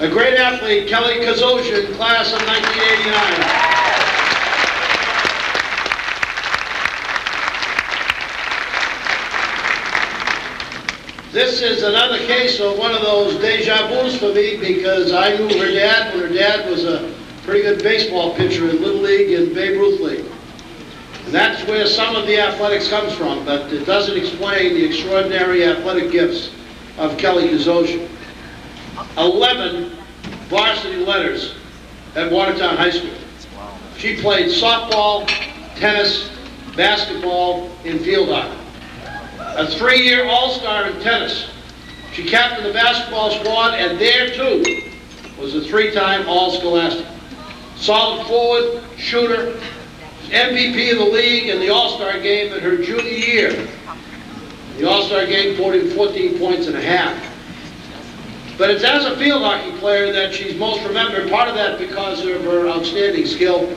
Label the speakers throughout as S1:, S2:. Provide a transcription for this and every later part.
S1: A great athlete, Kelly Khozozian, class of 1989. This is another case of one of those deja vus for me, because I knew her dad when her dad was a pretty good baseball pitcher in Little League and Babe Ruth League. And that's where some of the athletics comes from, but it doesn't explain the extraordinary athletic gifts of Kelly Khozozian. 11 varsity letters at Watertown High School. She played softball, tennis, basketball, and field hockey. A 3-year All-Star in tennis. She captained the basketball squad, and there too was a 3-time All-Scholastic. Solid forward, shooter, MVP of the league in the All-Star game in her junior year. The All-Star game, 14 points and a half. But it's as a field hockey player that she's most remembered, part of that because of her outstanding skill,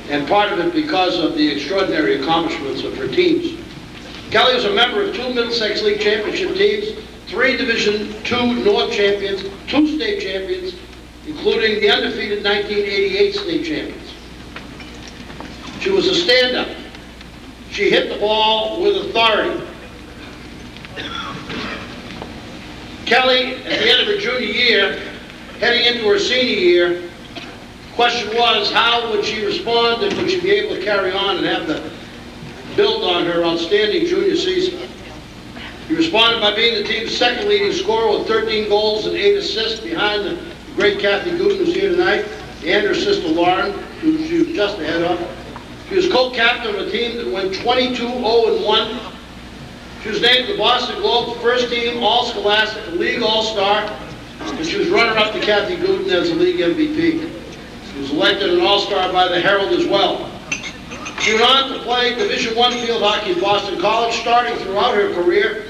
S1: and part of it because of the extraordinary accomplishments of her teams. Kelly was a member of 2 Middlesex League Championship teams, 3 Division II North champions, 2 state champions, including the undefeated 1988 state champions. She was a stand-up. She hit the ball with authority. Kelly, at the end of her junior year, heading into her senior year, the question was, how would she respond, and would she be able to carry on and have the build on her outstanding junior season? She responded by being the team's second leading scorer with 13 goals and 8 assists behind the great Kathy Gooden, who's here tonight, and her sister Lauren, who she was just ahead of. She was co-captain of a team that went 22-0-1. She was named the Boston Globe's first team All-Scholastic League All-Star, and she was runner-up to Kathy Gooden as the league MVP. She was elected an All-Star by the Herald as well. She went on to play Division I field hockey at Boston College, starting throughout her career,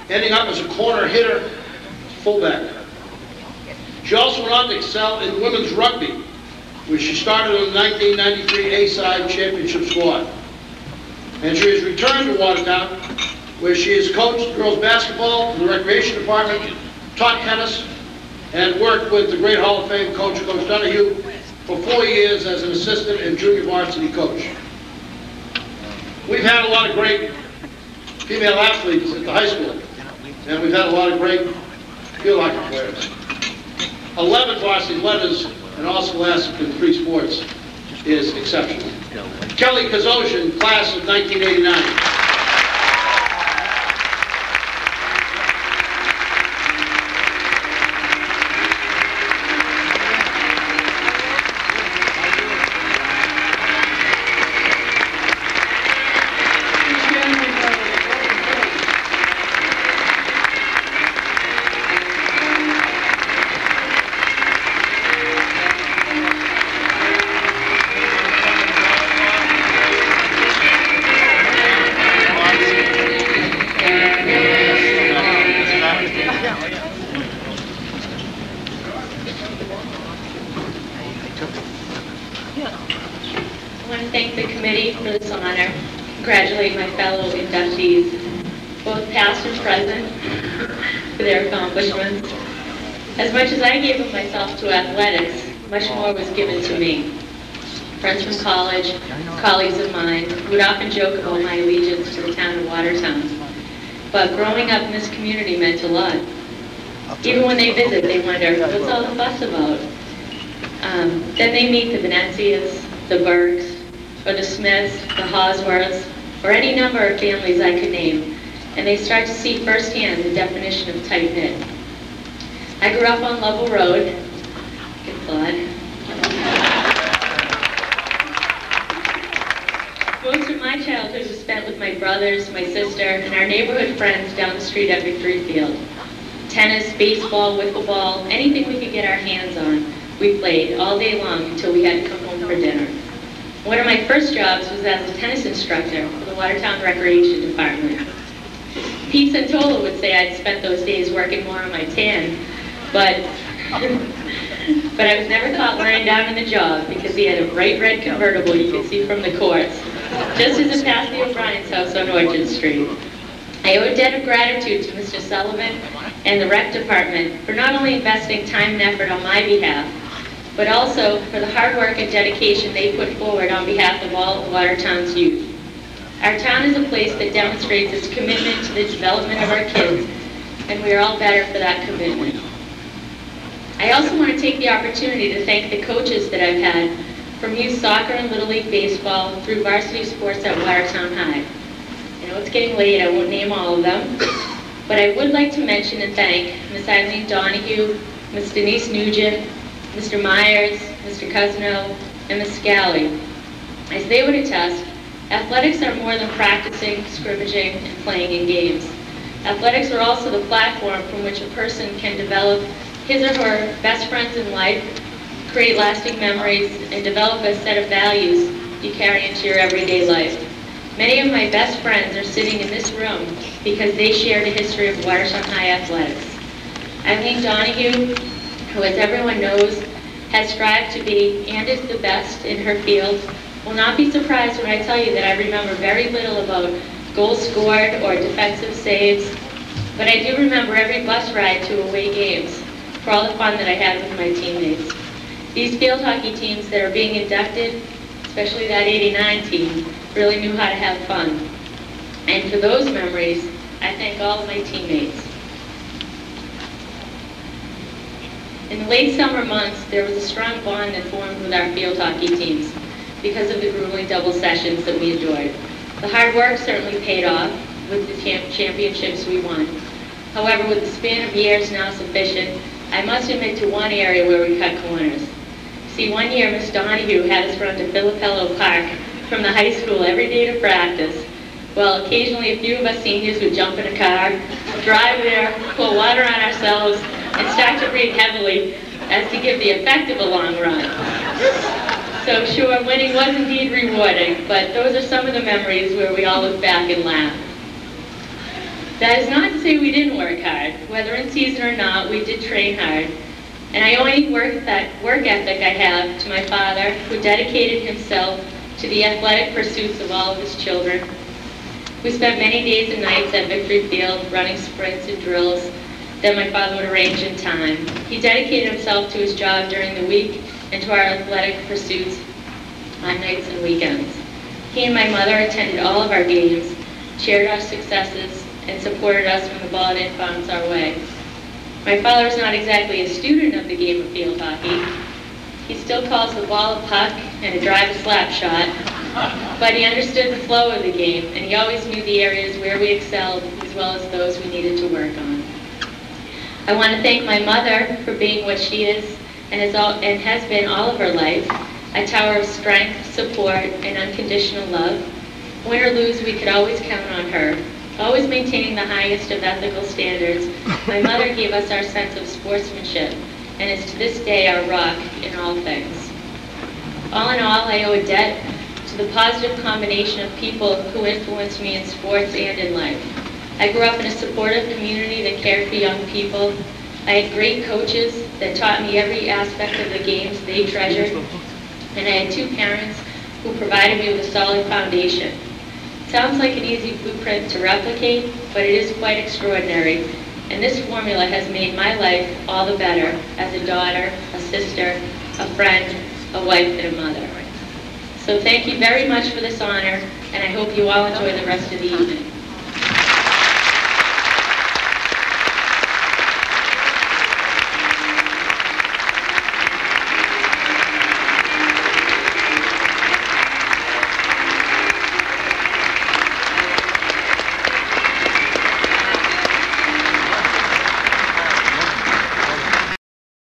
S1: ending up as a corner hitter, fullback. She also went on to excel in women's rugby, where she started on the 1993 A-side championship squad. And she has returned to Watertown, where she has coached girls basketball in the recreation department, taught tennis, and worked with the great Hall of Fame coach, Coach Donahue, for 4 years as an assistant and junior varsity coach. We've had a lot of great female athletes at the high school, and we've had a lot of great field hockey players. 11 varsity letters and All-Scholastic in 3 sports is exceptional. Kelly Khozozian, class of 1989.
S2: I want to thank the committee for this honor, congratulate my fellow inductees, both past and present, for their accomplishments. As much as I gave of myself to athletics, much more was given to me. Friends from college, colleagues of mine, would often joke about my allegiance to the town of Watertown. But growing up in this community meant a lot. Even when they visit, they wonder, what's all the fuss about? Then they meet the Venezias, the Burks, or the Smiths, the Hosworths, or any number of families I could name, and they start to see firsthand the definition of tight-knit. I grew up on Lovell Road. Good thought. Most of my childhood was spent with my brothers, my sister, and our neighborhood friends down the street at McFree Field. Tennis, baseball, wiffle ball, anything we could get our hands on, we played all day long until we had to come home for dinner. One of my first jobs was as a tennis instructor for the Watertown Recreation Department. Pete Santola would say I'd spent those days working more on my tan, but I was never caught lying down in the job because he had a bright red convertible you could see from the courts, just as it passed the O'Brien's house on Orchard Street. I owe a debt of gratitude to Mr. Sullivan and the rec department for not only investing time and effort on my behalf, but also for the hard work and dedication they put forward on behalf of all of Watertown's youth. Our town is a place that demonstrates its commitment to the development of our kids, and we are all better for that commitment. I also want to take the opportunity to thank the coaches that I've had from youth soccer and Little League baseball through varsity sports at Watertown High. I know it's getting late, I won't name all of them, but I would like to mention and thank Ms. Eileen Donahue, Ms. Denise Nugent, Mr. Myers, Mr. Cousino, and Ms. Scally. As they would attest, athletics are more than practicing, scrimmaging, and playing in games. Athletics are also the platform from which a person can develop his or her best friends in life, create lasting memories, and develop a set of values you carry into your everyday life. Many of my best friends are sitting in this room because they shared a history of Watertown High athletics. Eileen Donahue, who, as everyone knows, has strived to be and is the best in her field, will not be surprised when I tell you that I remember very little about goals scored or defensive saves, but I do remember every bus ride to away games for all the fun that I had with my teammates. These field hockey teams that are being inducted, especially that '89 team, really knew how to have fun. And for those memories, I thank all of my teammates. In the late summer months, there was a strong bond that formed with our field hockey teams because of the grueling double sessions that we enjoyed. The hard work certainly paid off with the championships we won. However, with the span of years now sufficient, I must admit to one area where we cut corners. See, one year Miss Donahue had us run to Filipello Park from the high school every day to practice. Well, occasionally a few of us seniors would jump in a car, drive there, pour water on ourselves, and start to breathe heavily as to give the effect of a long run. So sure, winning was indeed rewarding, but those are some of the memories where we all look back and laugh. That is not to say we didn't work hard. Whether in season or not, we did train hard. And I owe any work ethic I have to my father, who dedicated himself to the athletic pursuits of all of his children. We spent many days and nights at Victory Field running sprints and drills that my father would arrange in time. He dedicated himself to his job during the week and to our athletic pursuits on nights and weekends. He and my mother attended all of our games, shared our successes, and supported us when the ball didn't bounce our way. My father is not exactly a student of the game of field hockey. He still calls the ball a puck and a drive a slap shot, but he understood the flow of the game, and he always knew the areas where we excelled as well as those we needed to work on. I want to thank my mother for being what she is and has been all of her life, a tower of strength, support, and unconditional love. Win or lose, we could always count on her. Always maintaining the highest of ethical standards, my mother gave us our sense of sportsmanship, and is to this day our rock in all things. All in all, I owe a debt to the positive combination of people who influenced me in sports and in life. I grew up in a supportive community that cared for young people. I had great coaches that taught me every aspect of the games they treasured, and I had two parents who provided me with a solid foundation. Sounds like an easy blueprint to replicate, but it is quite extraordinary, and this formula has made my life all the better as a daughter, a sister, a friend, a wife, and a mother. So thank you very much for this honor, and I hope you all enjoy the rest of the evening.